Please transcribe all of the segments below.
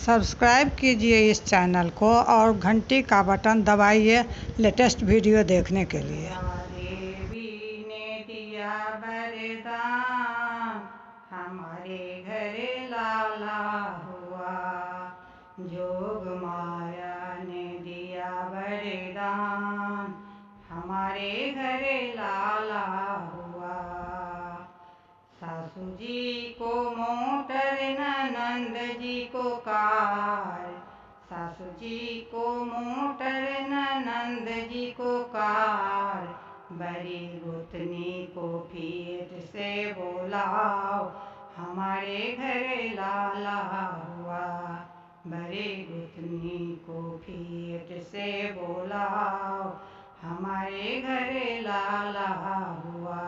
Subscribe कीजिए इस channel को और घंटी का बटन दबाइए लेटेस्ट वीडियो देखने के लिए। देवी ने दिया वरदान, हमारे घर लाला हुआ। जोग माया ने दिया वरदान, हमारे घर लाला हुआ। सासू जी को मोटर, ननंद जी को कार। सासू जी को मोटर, ननंद जी को कार। बड़ी गोतनी को फिर से बुलाओ, हमारे घर लाला हुआ। बड़ी गोतनी को फिर से बुलाओ, हमारे घर लाला हुआ।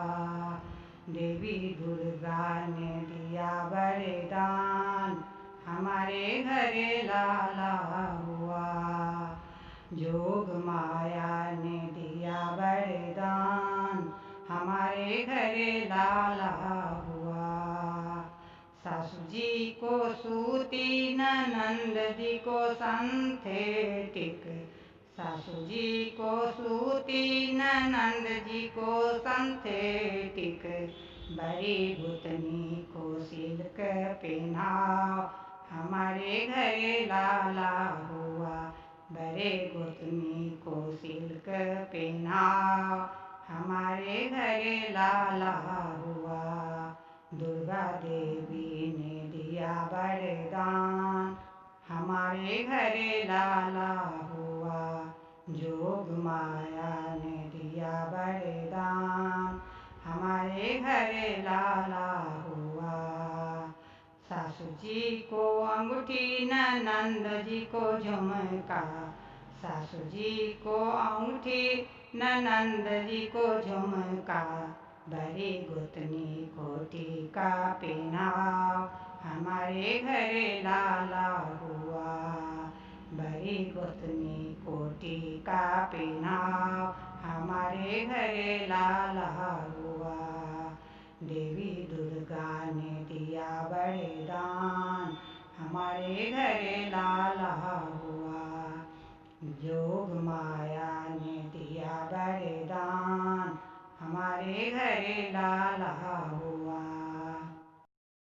देवी दुर्गा ने दिया वरदान, हमारे घर लाला हुआ। जोग माया ने दिया वरदान, हमारे घर लाला हुआ। सासू जी को सूती, ननंद जी को सिंथेटिक। सासू जी को सूती, ननंद जी को सिंथेटिक। बड़ी गोतनी को सिल्क पहनाओ, हमारे घर लाला हुआ। बड़े गोतनी को सिल्क पहनाओ, हमारे घर लाला हुआ। दुर्गा देवी ने दिया वरदान, हमारे घर लाला हुआ। जोग माया ने दिया वरदान, हमारे घर लाला हुआ। सासू जी को अंगूठी, ननंद जी को झुमका। सासू जी को अंगूठी, ननंद जी को झुमका। बड़ी गोतनी को टीका पहनाओ, हमारे घर लाला हुआ। बड़ी गोतनी को टीका पहनाओ, हमारे घर लाला हुआ। देवी दुर्गा ने दिया वरदान, हमारे घर लाला हुआ। जोग माया